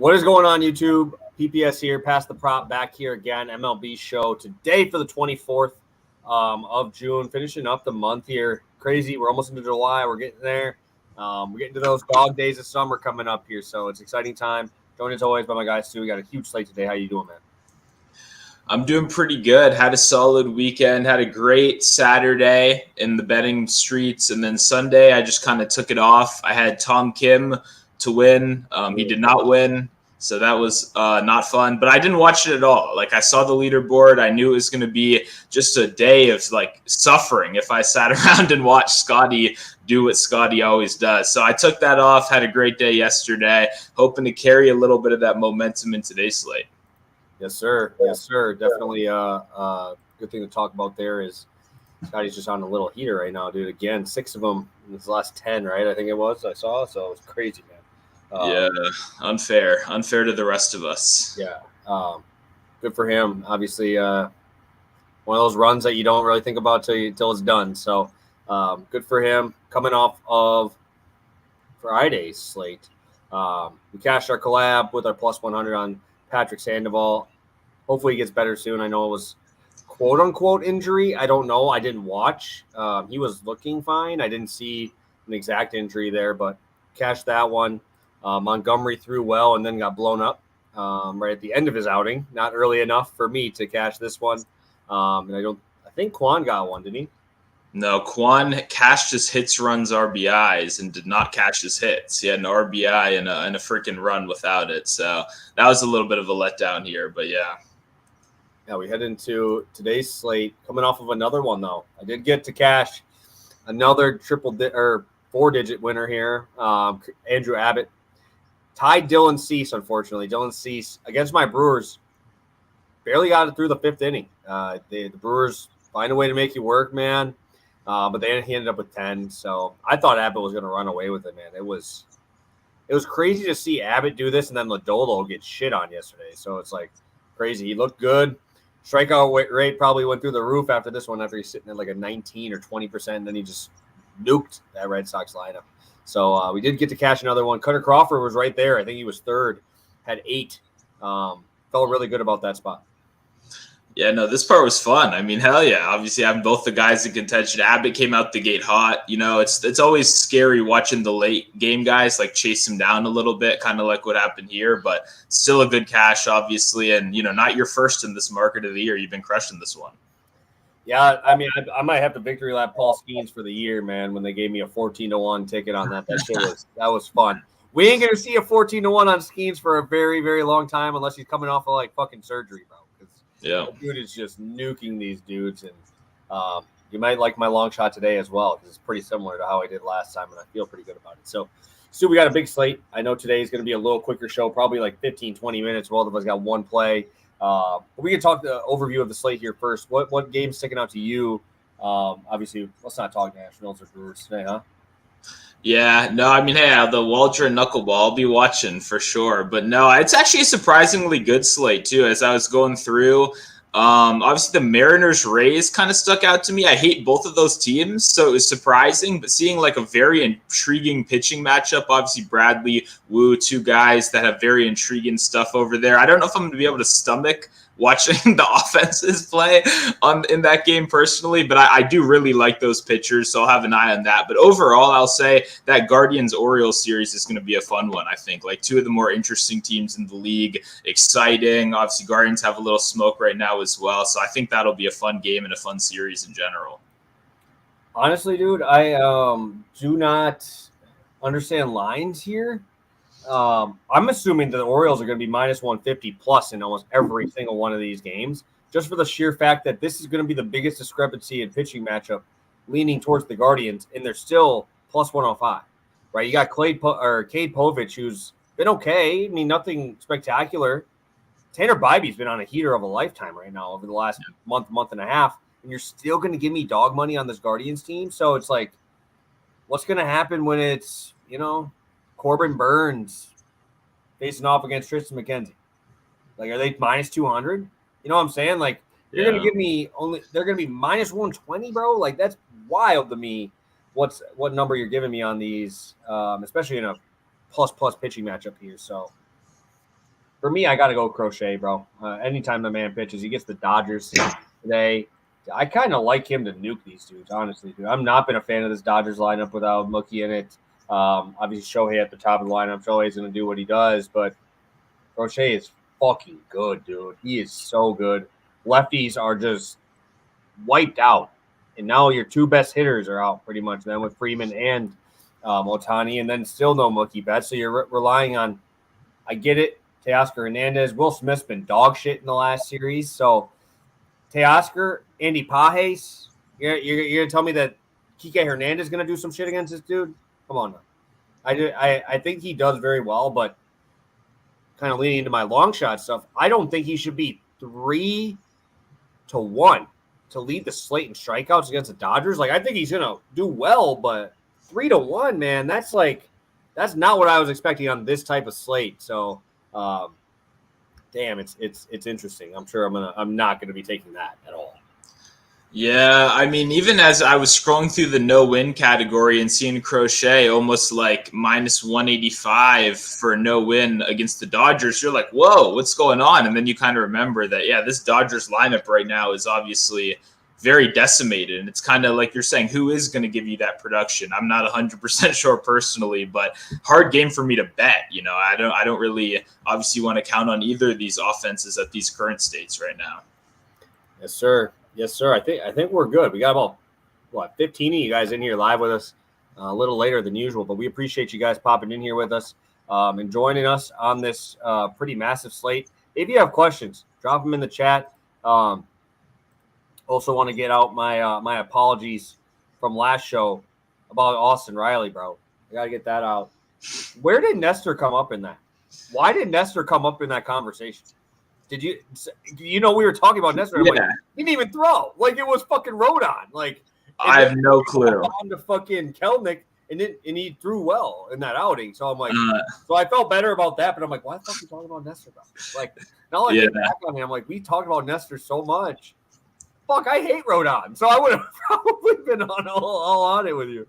What is going on, YouTube? PPS here, Pass the Prop, back here again. MLB show today for the 24th of June, finishing up the month here. Crazy, we're almost into July. We're getting there. We're getting to those dog days of summer coming up here, so it's an exciting time. Joined as always by my guys, too. We got a huge slate today. How you doing, man? I'm doing pretty good. Had a solid weekend. Had a great Saturday in the betting streets. And then Sunday, I just kind of took it off. I had Tom Kim to win. He did not win. So that was not fun. But I didn't watch it at all. Like, I saw the leaderboard. I knew it was going to be just a day of, like, suffering if I sat around and watched Scotty do what Scotty always does. So I took that off. Had a great day yesterday. Hoping to carry a little bit of that momentum in today's slate. Yes, sir. Yes, sir. Definitely good thing to talk about there is Scotty's just on a little heater right now, dude. Again, 6 of them in his last 10, right? I think it was. I saw. So it was crazy, man. Yeah, unfair to the rest of us. Yeah. Good for him. Obviously, one of those runs that you don't really think about till it's done. So good for him. Coming off of Friday's slate, we cashed our collab with our plus 100 on Patrick Sandoval. Hopefully he gets better soon. I know it was quote-unquote injury. I don't know. I didn't watch. He was looking fine. I didn't see an exact injury there, but cashed that one. Montgomery threw well and then got blown up right at the end of his outing. Not early enough for me to cash this one. And I think Quan got one, didn't he? No, Quan cashed his hits, runs, RBIs, and did not cash his hits. He had an RBI and a freaking run without it. So that was a little bit of a letdown here, but yeah. Yeah, we head into today's slate. Coming off of another one, though. I did get to cash another 4-digit winner here. Andrew Abbott tied Dylan Cease, unfortunately. Dylan Cease, against my Brewers, barely got it through the 5th inning. The Brewers find a way to make you work, man. But he ended up with 10. So I thought Abbott was going to run away with it, man. It was crazy to see Abbott do this and then Lodolo get shit on yesterday. So it's like crazy. He looked good. Strikeout rate probably went through the roof after this one, after he's sitting at like a 19 or 20%. And then he just nuked that Red Sox lineup. So we did get to cash another one. Cutter Crawford was right there. I think he was 3rd, had 8. Felt really good about that spot. Yeah, no, this part was fun. I mean, hell yeah. Obviously, having both the guys in contention. Abbott came out the gate hot. You know, it's always scary watching the late game guys like chase him down a little bit, kind of like what happened here. But still a good cash, obviously. And, you know, not your first in this market of the year. You've been crushing this one. Yeah, I mean, I might have to victory lap Paul Skeens for the year, man, when they gave me a 14-1 ticket on that. That was fun. We ain't going to see a 14-1 on Skeens for a very, very long time unless he's coming off of, like, fucking surgery, bro. Yeah, that dude is just nuking these dudes, and you might like my long shot today as well because it's pretty similar to how I did last time, and I feel pretty good about it. So, Stu, we got a big slate. I know today is going to be a little quicker show, probably like 15, 20 minutes. Both of us got one play. But we can talk the overview of the slate here first. What game's sticking out to you? Obviously, let's not talk Nationals or Brewers today, huh? Yeah, no, I mean, hey, the Waldron knuckleball, I'll be watching for sure. But no, it's actually a surprisingly good slate, too, as I was going through. Obviously, the Mariners-Rays kind of stuck out to me. I hate both of those teams, so it was surprising. But seeing, like, a very intriguing pitching matchup, obviously Bradley, Wu, 2 guys that have very intriguing stuff over there. I don't know if I'm going to be able to stomach watching the offenses play in that game personally, but I do really like those pitchers, so I'll have an eye on that. But overall, I'll say that Guardians-Orioles series is going to be a fun one, I think. Like, 2 of the more interesting teams in the league, exciting. Obviously, Guardians have a little smoke right now as well, so I think that'll be a fun game and a fun series in general. Honestly, dude, I do not understand lines here. I'm assuming that the Orioles are going to be minus 150 plus in almost every single one of these games, just for the sheer fact that this is going to be the biggest discrepancy in pitching matchup leaning towards the Guardians, and they're still plus 105, right? You got Cade Povich, who's been okay. I mean, nothing spectacular. Tanner Bybee's been on a heater of a lifetime right now over the last month and a half, and you're still going to give me dog money on this Guardians team. So it's like, what's going to happen when it's, you know, Corbin Burns facing off against Tristan McKenzie? Like, are they minus 200? You know what I'm saying? Like, you're going to give me they're going to be minus 120, bro. Like, that's wild to me. What number you're giving me on these, especially in a plus pitching matchup here. So For me, I got to go Crochet, bro. Anytime the man pitches, he gets the Dodgers today. I kind of like him to nuke these dudes, honestly, dude. I'm not been a fan of this Dodgers lineup without Mookie in it. Obviously, Shohei at the top of the lineup. Shohei's going to do what he does, but Crochet is fucking good, dude. He is so good. Lefties are just wiped out. And now your two best hitters are out pretty much then with Freeman and Ohtani, and then still no Mookie Betts. So you're relying on, I get it, Teoscar Hernandez. Will Smith's been dog shit in the last series. So Teoscar, Andy Pages, you're going to tell me that Kike Hernandez is going to do some shit against this dude? Come on now. I think he does very well, but kind of leaning into my long shot stuff, I don't think he should be 3-1 to lead the slate in strikeouts against the Dodgers. Like, I think he's going to do well, but 3-1, man, that's not what I was expecting on this type of slate. So, damn, it's interesting. I'm sure I'm not going to be taking that at all. Yeah, I mean, even as I was scrolling through the no-win category and seeing Crochet almost like minus 185 for a no-win against the Dodgers, you're like, whoa, what's going on? And then you kind of remember that, yeah, this Dodgers lineup right now is obviously very decimated. And it's kind of like you're saying, who is going to give you that production? I'm not 100% sure personally, but hard game for me to bet. You know, I don't really obviously want to count on either of these offenses at these current states right now. Yes, sir. Yes, sir. I think we're good. We got about 15 of you guys in here live with us a little later than usual, but we appreciate you guys popping in here with us and joining us on this pretty massive slate. If you have questions, drop them in the chat. Also want to get out my apologies from last show about Austin Riley, bro. I got to get that out. Where did Nestor come up in that? Why did Nestor come up in that conversation? Did you know we were talking about Nestor? Yeah. Like, he didn't even throw. Like, it was fucking Rodon. Like, I have no clue. On to fucking Kelnick, and he threw well in that outing. So I'm like, so I felt better about that. But I'm like, why the fuck are you talking about Nestor? Like, now I think back on him, I'm like, we talked about Nestor so much. Fuck, I hate Rodon. So I would have probably been all on it with you.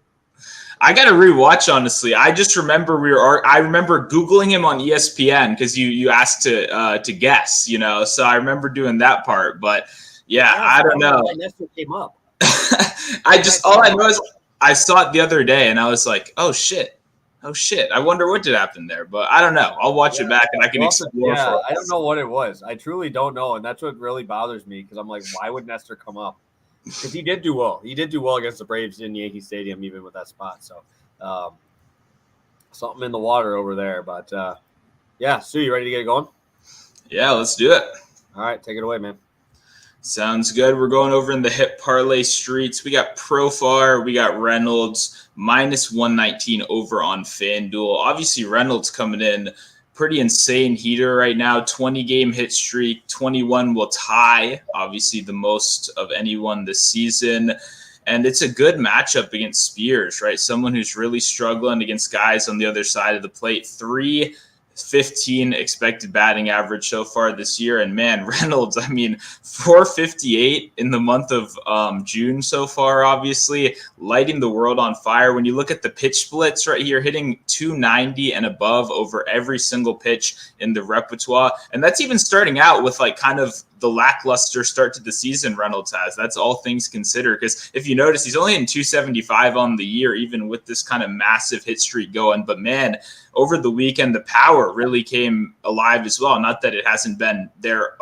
I got to rewatch, honestly. I just remember I remember Googling him on ESPN because you asked to guess, you know. So I remember doing that part. But yeah, I don't know. Nestor came up. All I know is I saw it the other day and I was like, oh shit. I wonder what did happen there. But I don't know. I'll watch it back and I can explore. Yeah, I don't know what it was. I truly don't know, and that's what really bothers me because I'm like, why would Nestor come up? Because he did do well. He did do well against the Braves in Yankee Stadium, even with that spot. So, something in the water over there. But, yeah, Sue, you ready to get it going? Yeah, let's do it. All right, take it away, man. Sounds good. We're going over in the hip parlay streets. We got Profar. We got Reynolds, minus 119 over on FanDuel. Obviously, Reynolds coming in. Pretty insane heater right now, 20-game hit streak, 21 will tie, obviously the most of anyone this season. And it's a good matchup against Spears, right? Someone who's really struggling against guys on the other side of the plate. 315 expected batting average so far this year. And man, Reynolds, I mean, 458 in the month of June so far, obviously, lighting the world on fire. When you look at the pitch splits right here, hitting 290 and above over every single pitch in the repertoire. And that's even starting out with like kind of the lackluster start to the season Reynolds has. That's all things considered. Because if you notice, he's only in 275 on the year, even with this kind of massive hit streak going. But man, over the weekend, the power really came alive as well. Not that it hasn't been there,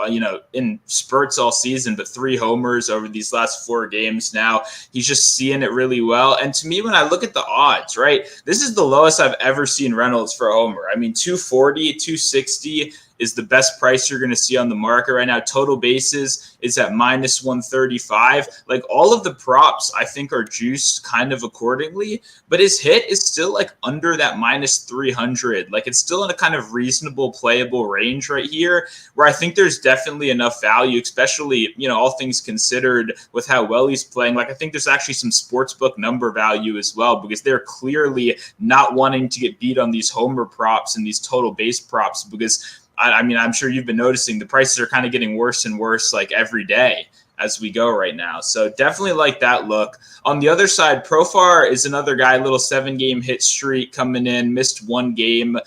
in spurts all season, but 3 homers over these last 4 games now. He's just seeing it really well. And to me, when I look at the odds, right, this is the lowest I've ever seen Reynolds for a homer. I mean, 240, 260 is the best price you're going to see on the market right now. Total bases is at minus 135. Like, all of the props, I think, are juiced kind of accordingly, but his hit is still like under that minus 300. Like, it's still in a kind of reasonable playable range right here, where I think there's definitely enough value, especially, all things considered with how well he's playing. Like, I think there's actually some sportsbook number value as well, because they're clearly not wanting to get beat on these homer props and these total base props, because I mean, I'm sure you've been noticing the prices are kind of getting worse and worse like every day as we go right now. So definitely like that look. On the other side, Profar is another guy, little 7-game hit streak coming in, missed 1 game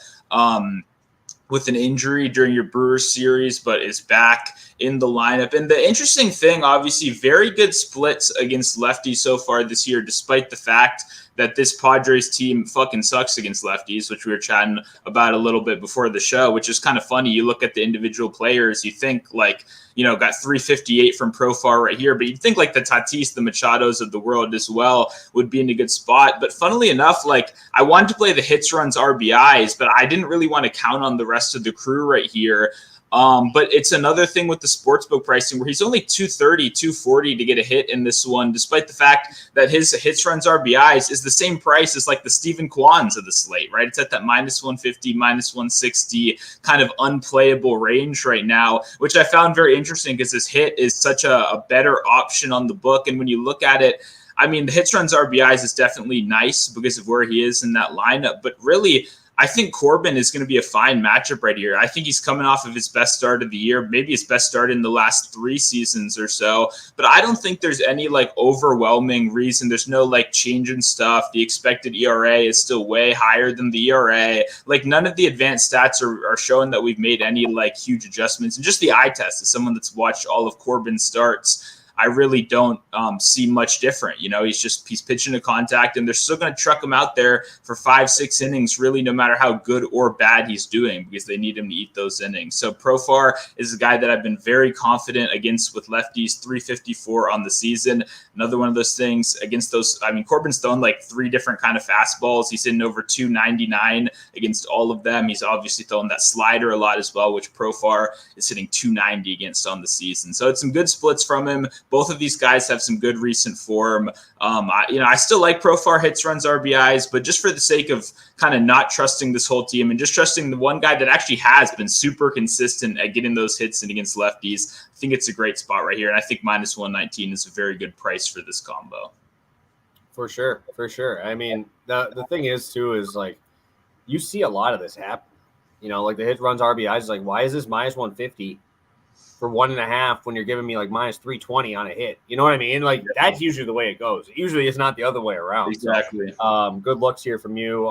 with with an injury during your Brewers series, but is back in the lineup. And the interesting thing, obviously, very good splits against lefties so far this year, despite the fact that this Padres team fucking sucks against lefties, which we were chatting about a little bit before the show, which is kind of funny. You look at the individual players, you think like, got 358 from Profar right here, but you'd think like the Tatis, the Machados of the world as well would be in a good spot. But funnily enough, like I wanted to play the hits, runs, RBIs, but I didn't really want to count on the rest of the crew right here. But it's another thing with the sportsbook pricing where he's only 230, 240 to get a hit in this one, despite the fact that his hits, runs, RBIs is the same price as like the Steven Kwans of the slate, right? It's at that minus 150, minus 160 kind of unplayable range right now, which I found very interesting because his hit is such a better option on the book. And when you look at it, I mean, the hits, runs, RBIs is definitely nice because of where he is in that lineup, but really, I think Corbin is going to be a fine matchup right here. I think he's coming off of his best start of the year, maybe his best start in the last 3 seasons or so. But I don't think there's any like overwhelming reason. There's no like change in stuff. The expected ERA is still way higher than the ERA. Like none of the advanced stats are showing that we've made any like huge adjustments. And just the eye test as someone that's watched all of Corbin's starts, I really don't see much different. He's pitching to contact, and they're still going to truck him out there for 5-6 innings, really, no matter how good or bad he's doing, because they need him to eat those innings. So Profar is a guy that I've been very confident against with lefties, 354 on the season. Another one of those things against those. I mean, Corbin's thrown like 3 different kind of fastballs. He's hitting over 299 against all of them. He's obviously throwing that slider a lot as well, which Profar is hitting 290 against on the season. So it's some good splits from him. Both of these guys have some good recent form. I still like Profar hits, runs, RBIs, but just for the sake of kind of not trusting this whole team and just trusting the one guy that actually has been super consistent at getting those hits and against lefties, I think it's a great spot right here. And I think minus 119 is a very good price for this combo. For sure. I mean, the thing is too, is like, you see a lot of this happen, like the hits, runs, RBIs is like, why is this minus 150 for 1.5 when you're giving me like minus 320 on a hit? You know what I mean? Like that's usually the way it goes. Usually it's not the other way around. Exactly. So, good looks here from you.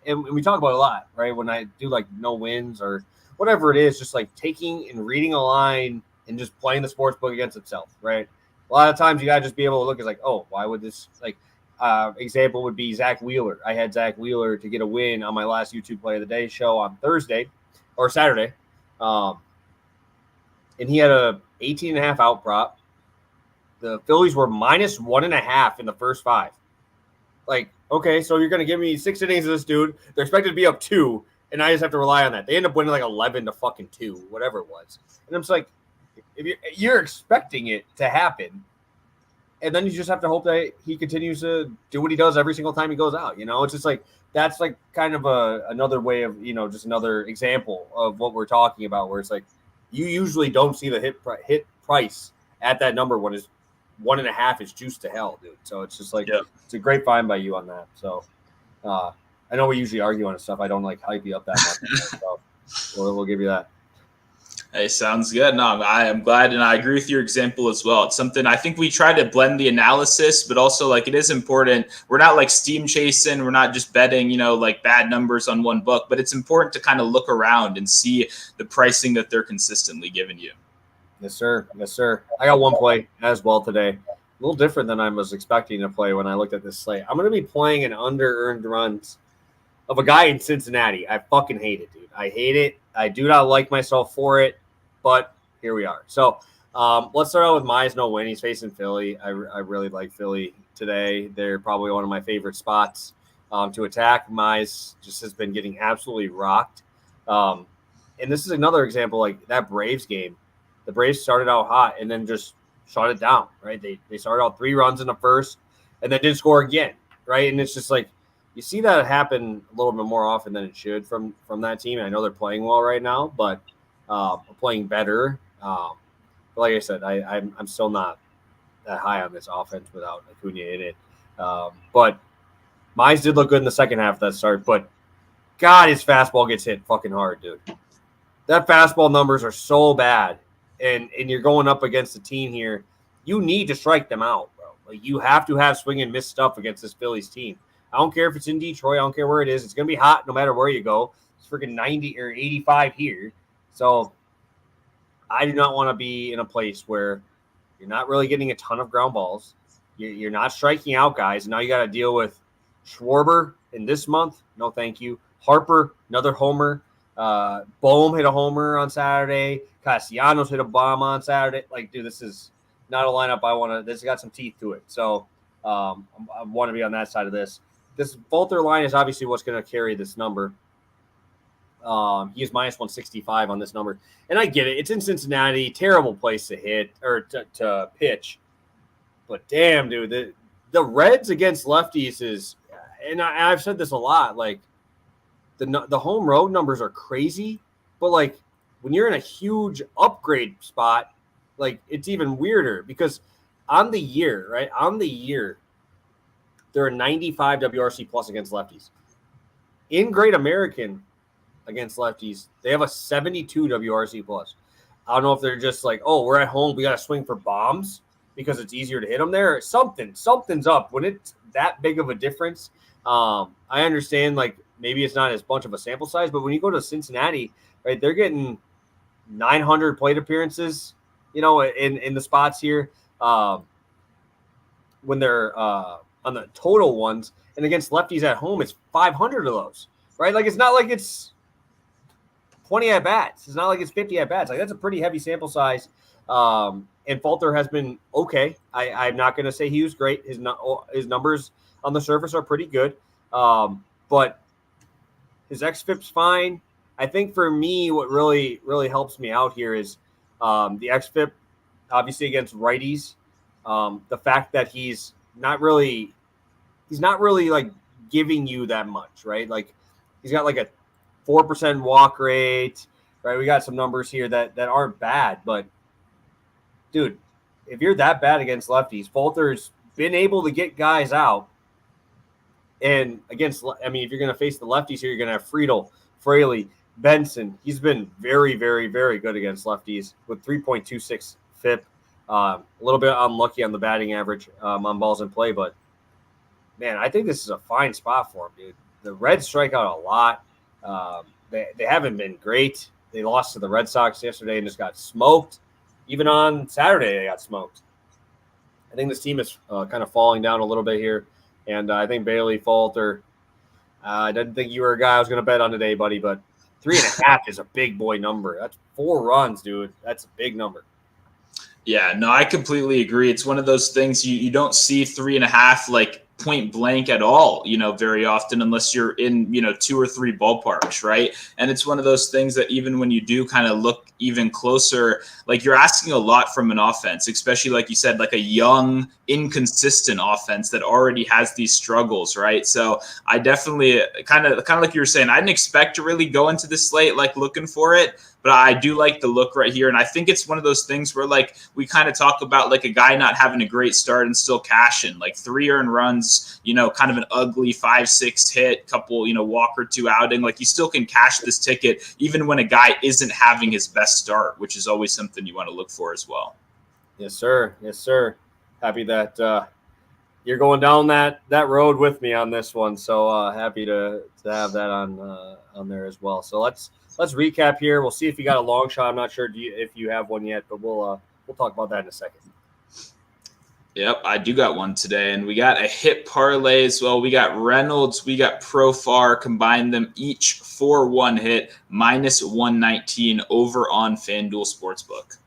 And we talk about it a lot, right? When I do like no wins or whatever it is, just like taking and reading a line and just playing the sports book against itself, right? A lot of times you gotta just be able to look at like, oh, why would this like example would be Zach Wheeler. I had Zach Wheeler to get a win on my last YouTube Play of the Day show on Thursday or Saturday. And he had a 18.5 out prop. The Phillies were minus 1.5 in the first 5. Like, okay, so you're going to give me 6 innings of this dude. They're expected to be up 2, and I just have to rely on that. They end up winning like 11-2, whatever it was. And I'm just like, if you're expecting it to happen, and then you just have to hope that he continues to do what he does every single time he goes out. It's just like, that's like kind of another way of, just another example of what we're talking about, where it's like, you usually don't see the hit price at that number when it's 1.5 is juiced to hell, dude. So it's just like, It's a great find by you on that. So I know we usually argue on stuff. I don't like hype you up that much. So we'll give you that. Hey, sounds good. No, I am glad, and I agree with your example as well. It's something I think we try to blend the analysis, but also like it is important. We're not like steam chasing. We're not just betting, like bad numbers on one book, but it's important to kind of look around and see the pricing that they're consistently giving you. Yes, sir. I got one play as well today. A little different than I was expecting to play when I looked at this slate. I'm going to be playing an under-earned runs of a guy in Cincinnati. I fucking hate it, dude. I hate it. I do not like myself for it. But here we are. So let's start out with Mize no win. He's facing Philly. I really like Philly today. They're probably one of my favorite spots to attack. Mize just has been getting absolutely rocked. And this is another example, like that Braves game. The Braves started out hot and then just shut it down, right? They started out 3 runs in the first and then didn't score again, right? And it's just like, you see that happen a little bit more often than it should from that team. I know they're playing well right now, but playing better. But like I said, I'm still not that high on this offense without Acuna in it. But Mize did look good in the second half of that start. But God, his fastball gets hit fucking hard, dude. That fastball numbers are so bad. And you're going up against a team here. You need to strike them out, bro. Like, you have to have swing and miss stuff against this Phillies team. I don't care if it's in Detroit. I don't care where it is. It's going to be hot no matter where you go. It's freaking 90 or 85 here. So I do not want to be in a place where you're not really getting a ton of ground balls. You're not striking out guys. Now you got to deal with Schwarber in this month. No, thank you. Harper, another homer. Bohm hit a homer on Saturday. Castellanos hit a bomb on Saturday. Like, dude, this is not a lineup I want to. This has got some teeth to it. So I want to be on that side of this. This Volter line is obviously what's going to carry this number. He is minus 165 on this number. And I get it. It's in Cincinnati. Terrible place to hit or to pitch. But damn, dude, the Reds against lefties is, and I've said this a lot, like the home road numbers are crazy. But like when you're in a huge upgrade spot, like it's even weirder because on the year, right? On the year, they're a 95 WRC plus against lefties. In Great American against lefties, they have a 72 WRC plus. I don't know if they're just like, oh, we're at home, we got to swing for bombs because it's easier to hit them there. Something's up when it's that big of a difference. I understand like maybe it's not as much of a sample size, but when you go to Cincinnati, right, they're getting 900 plate appearances, in the spots here when they're on the total ones, and against lefties at home, it's 500 of those, right? Like it's not like it's 20 at bats. It's not like it's 50 at bats. Like that's a pretty heavy sample size. And Falter has been okay. I'm not going to say he was great. His numbers on the surface are pretty good, but his xFIP's fine. I think for me, what really helps me out here is the xFIP, obviously against righties. The fact that he's not really like giving you that much, right? Like he's got like a 4% walk rate, right? We got some numbers here that aren't bad, but dude, if you're that bad against lefties, Falter's been able to get guys out. And against, if you're going to face the lefties here, you're going to have Friedel, Fraley, Benson. He's been very, very, very good against lefties with 3.26 FIP. A little bit unlucky on the batting average on balls in play, but man, I think this is a fine spot for him, dude. The Reds strike out a lot. They haven't been great. They lost to the Red Sox yesterday and just got smoked. Even on Saturday, they got smoked. I think this team is kind of falling down a little bit here, and I think Bailey Falter. I didn't think you were a guy I was going to bet on today, buddy, but 3.5 is a big boy number. That's 4 runs, dude. That's a big number. Yeah, no, I completely agree. It's one of those things you don't see 3.5 like point blank at all, very often unless you're in, 2 or 3 ballparks, right? And it's one of those things that even when you do kind of look even closer, like you're asking a lot from an offense, especially like you said, like a young, inconsistent offense that already has these struggles, right? So I definitely kind of like you were saying, I didn't expect to really go into the slate like looking for it, but I do like the look right here. And I think it's one of those things where like we kind of talk about like a guy not having a great start and still cashing, like 3 earned runs, kind of an ugly 5-6 hit, couple, walk or 2 outing. Like you still can cash this ticket even when a guy isn't having his best start, which is always something you want to look for as well. Yes, sir. Yes, sir. Happy that you're going down that road with me on this one. So happy to have that on there as well. So let's recap here. We'll see if you got a long shot. I'm not sure if you have one yet, but we'll talk about that in a second. Yep, I do got one today, and we got a hit parlay as well. We got Reynolds, we got Profar, combine them each for 1 hit, minus 119 over on FanDuel Sportsbook.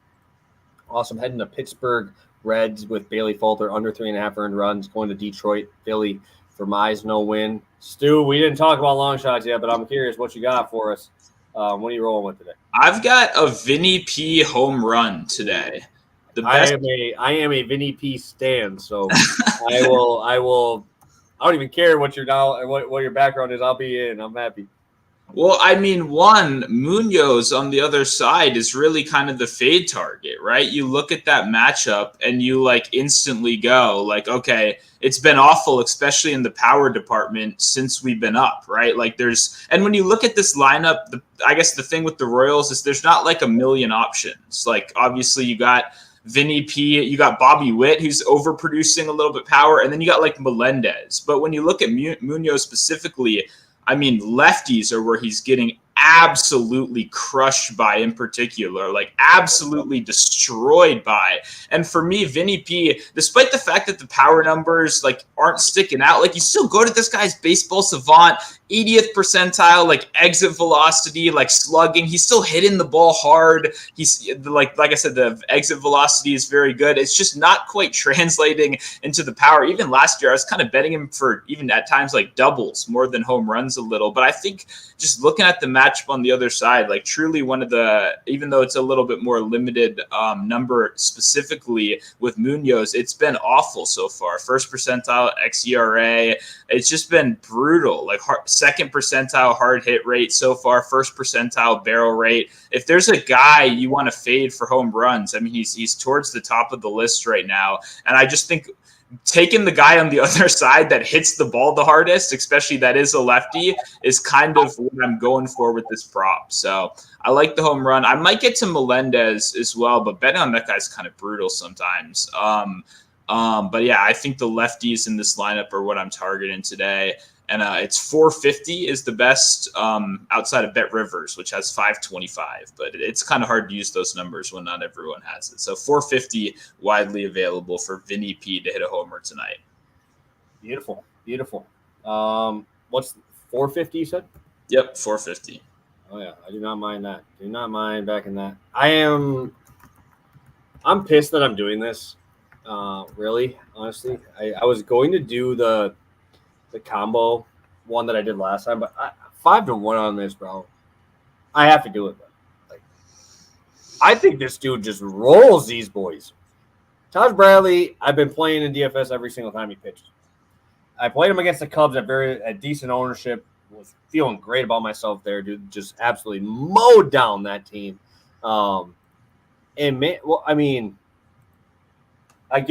Awesome. Heading to Pittsburgh Reds with Bailey Falter under 3.5 earned runs. Going to Detroit, Philly for Mize, no win. Stu, we didn't talk about long shots yet, but I'm curious what you got for us. What are you rolling with today? I've got a Vinny P home run today. I am a Vinny P stan, so I don't even care what your background is. I'll be in. I'm happy. Well, Munoz on the other side is really kind of the fade target, right? You look at that matchup and you like instantly go like, okay, it's been awful, especially in the power department since we've been up, right? Like and when you look at this lineup, I guess the thing with the Royals is there's not like a million options. Like obviously you got Vinny P, you got Bobby Witt, who's overproducing a little bit power, and then you got like Melendez. But when you look at Munoz specifically, lefties are where he's getting absolutely crushed by in particular, like absolutely destroyed by. And for me, Vinny P, despite the fact that the power numbers like aren't sticking out, like you still go to this guy's baseball savant, 80th percentile, like exit velocity, like slugging. He's still hitting the ball hard. He's like I said, the exit velocity is very good. It's just not quite translating into the power. Even last year, I was kind of betting him for even at times like doubles more than home runs a little. But I think just looking at the matchup on the other side, like truly one of the, even though it's a little bit more limited number specifically with Munoz, it's been awful so far. First percentile xERA. It's just been brutal. Like second percentile hard hit rate so far, first percentile barrel rate. If there's a guy you want to fade for home runs, I mean, he's towards the top of the list right now. And I just think taking the guy on the other side that hits the ball the hardest, especially that is a lefty, is kind of what I'm going for with this prop. So I like the home run. I might get to Melendez as well, but betting on that guy's kind of brutal sometimes. But yeah, I think the lefties in this lineup are what I'm targeting today. And it's 450 is the best outside of Bet Rivers, which has 525. But it's kind of hard to use those numbers when not everyone has it. So 450 widely available for Vinny P to hit a homer tonight. Beautiful, beautiful. What's 450 you said? Yep, 450. Oh yeah, I do not mind that. Do not mind backing that. I'm pissed that I'm doing this. Really, honestly, I was going to do the combo one that I did last time, but 5-1 on this, bro. I have to do it, bro. Like, I think this dude just rolls these boys. Taj Bradley, I've been playing in DFS every single time he pitched. I played him against the Cubs at decent ownership. Was feeling great about myself there, dude. Just absolutely mowed down that team. I get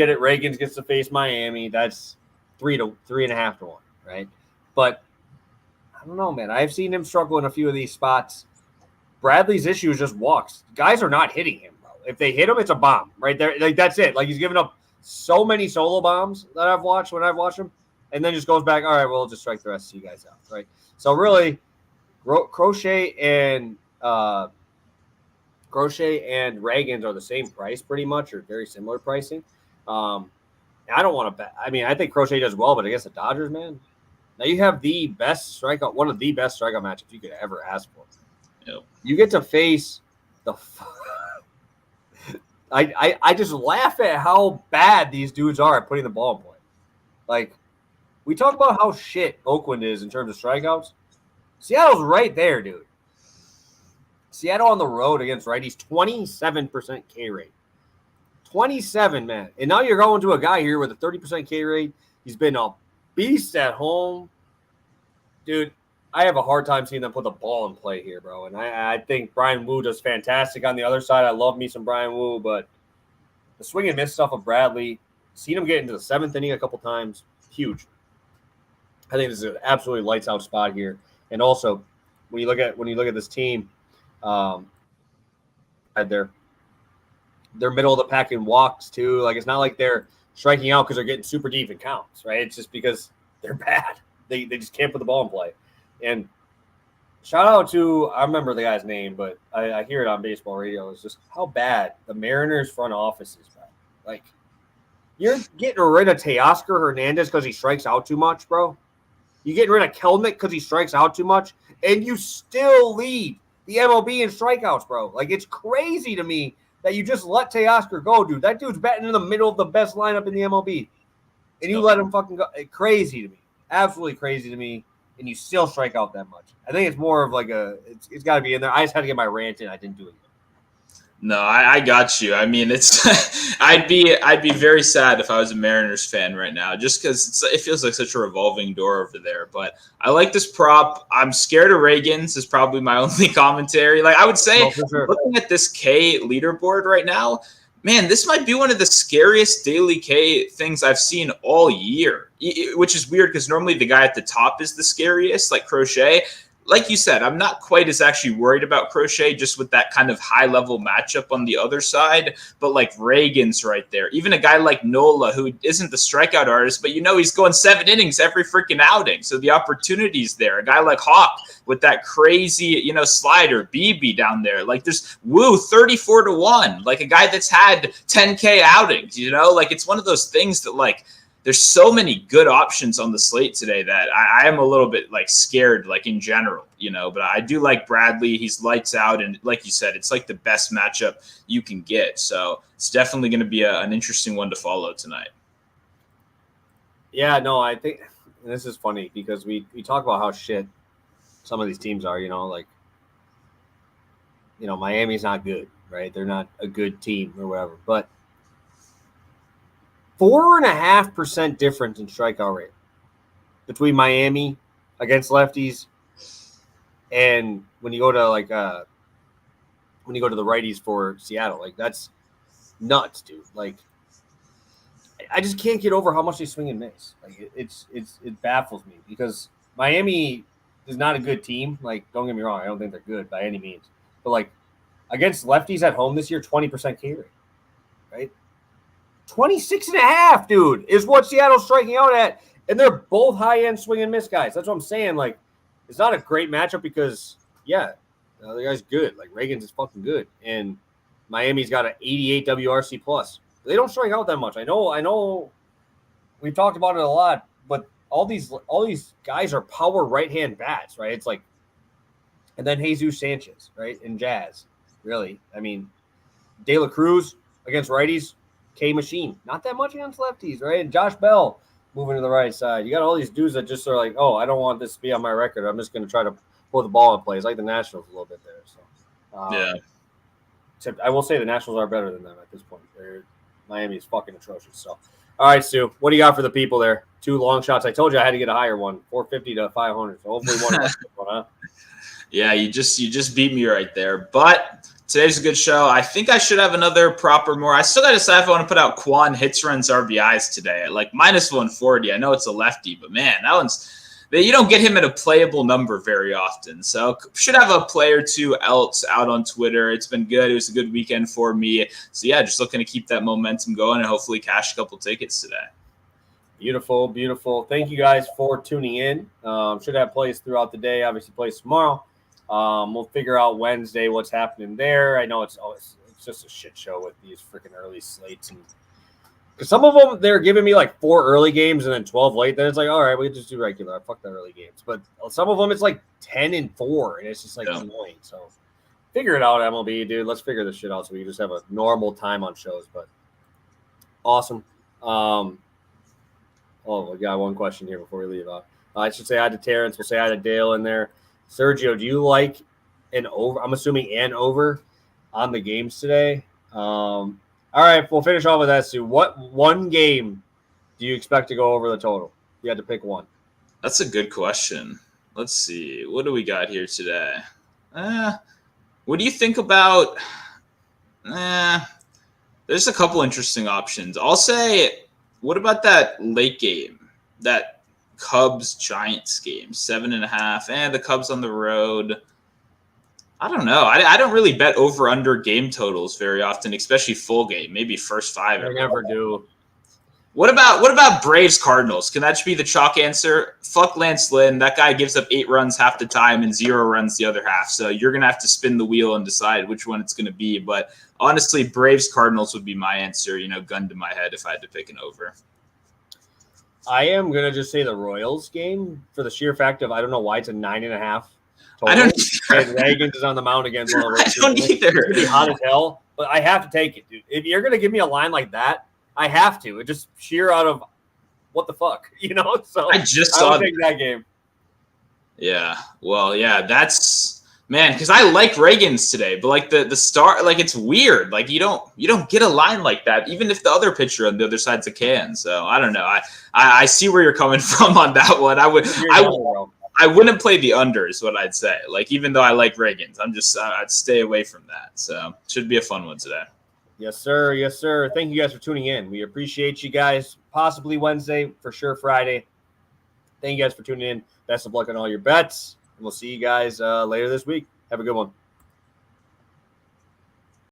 it. Reagans gets to face Miami. That's 3.5 to 1. Right. But I don't know, man. I've seen him struggle in a few of these spots. Bradley's issue is just walks. Guys are not hitting him, bro. If they hit him, it's a bomb right there. Like, that's it. Like, he's giving up so many solo bombs that I've watched when I've watched him, and then just goes back, all right, well, I'll just strike the rest of you guys out. Right. So really, Crochet and Reagans are the same price pretty much, or very similar pricing. I don't want to bet. I mean, I think Crochet does well, but against the Dodgers, man, now you have the best strikeout, one of the best strikeout matchups you could ever ask for. Yep. You get to face the. I just laugh at how bad these dudes are at putting the ball in play. Like, we talk about how shit Oakland is in terms of strikeouts. Seattle's right there, dude. Seattle on the road against righties, 27% K rate. 27, man. And now you're going to a guy here with a 30% K rate. He's been a beast at home. Dude, I have a hard time seeing them put the ball in play here, bro. And I think Brian Wu does fantastic on the other side. I love me some Brian Wu, but the swing and miss stuff of Bradley, seen him get into the seventh inning a couple times, huge. I think this is an absolutely lights out spot here. And also, when you look at this team, they're middle of the pack in walks too. Like, it's not like they're striking out because they're getting super deep in counts, right? It's just because they're bad. They just can't put the ball in play. And shout out to, I remember the guy's name, but I hear it on baseball radio. It's just how bad the Mariners front office is, bro. Like, you're getting rid of Teoscar Hernandez because he strikes out too much, bro. You're getting rid of Kelnick because he strikes out too much, and you still lead the MLB in strikeouts, bro. Like, it's crazy to me that you just let Teoscar go, dude. That dude's batting in the middle of the best lineup in the MLB, and you let him fucking go. Crazy to me. Absolutely crazy to me, and you still strike out that much. I think it's more of like it's got to be in there. I just had to get my rant in. I didn't do it. No, I got you. I mean, it's I'd be very sad if I was a Mariners fan right now, just because it feels like such a revolving door over there. But I like this prop. I'm scared of Reagans is probably my only commentary. Like, I would say, looking at this K leaderboard right now, man, this might be one of the scariest daily K things I've seen all year, which is weird because normally the guy at the top is the scariest, like Crochet. like you said, I'm not quite as actually worried about Crochet just with that kind of high level matchup on the other side. But like Reagan's right there. Even a guy like Nola, who isn't the strikeout artist, but he's going 7 innings every freaking outing. So the opportunity's there. A guy like Hawk with that crazy, slider, BB down there. Like there's Woo 34-1, like a guy that's had 10K outings, like it's one of those things that like, there's so many good options on the slate today that I am a little bit like scared, like in general, but I do like Bradley. He's lights out. And like you said, it's like the best matchup you can get. So it's definitely going to be an interesting one to follow tonight. Yeah, no, I think this is funny because we talk about how shit some of these teams are, Miami's not good, right? They're not a good team or whatever, but 4.5% difference in strikeout rate between Miami against lefties and when you go to the righties for Seattle. Like that's nuts, dude. Like I just can't get over how much they swing and miss. Like it baffles me because Miami is not a good team. Like don't get me wrong, I don't think they're good by any means. But like against lefties at home this year, 20% K rate, right? 26.5, dude, is what Seattle's striking out at. And they're both high-end swing and miss guys. That's what I'm saying. Like, it's not a great matchup because, the guy's good. Like, Reagan's is fucking good. And Miami's got an 88 WRC plus. They don't strike out that much. I know we've talked about it a lot, but all these guys are power right-hand bats, right? It's like, and then Jesus Sanchez, right? And Jazz, really. I mean, De La Cruz against righties, K machine, not that much against lefties, right? And Josh Bell moving to the right side. You got all these dudes that just are like, oh, I don't want this to be on my record. I'm just going to try to pull the ball in play. It's like the Nationals a little bit there. So except I will say the Nationals are better than them at this point. Miami is fucking atrocious. So, all right, Stu, what do you got for the people there? 2 long shots. I told you I had to get a higher one, 450 to 500. So hopefully one of us gets one, huh? Yeah, you just beat me right there, but. Today's a good show. I think I should have another prop or more. I still got to decide if I want to put out Quan hits, runs, RBIs today at like minus 140. I know it's a lefty, but man, that one's you don't get him at a playable number very often. So should have a play or two else out on Twitter. It's been good. It was a good weekend for me. So yeah, just looking to keep that momentum going and hopefully cash a couple tickets today. Beautiful, beautiful. Thank you guys for tuning in. Should have plays throughout the day. Obviously, plays tomorrow. We'll figure out Wednesday what's happening there. I know it's just a shit show with these freaking early slates, and because some of them they're giving me like 4 early games and then 12 late. Then it's like, all right, we can just do regular. Fuck the early games. But some of them it's like 10 and 4, and it's just like annoying. So figure it out, MLB, dude. Let's figure this shit out so we can just have a normal time on shows. But awesome. We got one question here before we leave out. I should say hi to Terrence. We'll say hi to Dale in there. Sergio, do you like an over? I'm assuming an over on the games today. All right, we'll finish off with that, Sue. What one game do you expect to go over the total? You had to pick one. That's a good question. Let's see. What do we got here today? What do you think about there's a couple interesting options. I'll say, what about that late game? That Cubs-Giants game, 7.5, and the Cubs on the road. I don't know. I don't really bet over-under game totals very often, especially full game. Maybe first 5. I never do. What about Braves-Cardinals? Can that just be the chalk answer? Fuck Lance Lynn. That guy gives up 8 runs half the time and 0 runs the other half. So you're going to have to spin the wheel and decide which one it's going to be. But honestly, Braves-Cardinals would be my answer, gun to my head if I had to pick an over. I am going to just say the Royals game for the sheer fact of I don't know why it's a 9.5 total. I don't either. And Reagan is on the mound against one of the I don't either. It's going to be hot as hell, but I have to take it, dude. If you're going to give me a line like that, I have to. It just sheer out of what the fuck, So I just saw that game. Yeah. Well, yeah, that's man, because I like Reagan's today, but like the start, like it's weird. Like you don't get a line like that, even if the other pitcher on the other side's a can. So I don't know. I see where you're coming from on that one. I wouldn't play the under is what I'd say. Like even though I like Reagan's, I'd stay away from that. So should be a fun one today. Yes, sir. Yes, sir. Thank you guys for tuning in. We appreciate you guys. Possibly Wednesday, for sure Friday. Thank you guys for tuning in. Best of luck on all your bets. We'll see you guys later this week. Have a good one.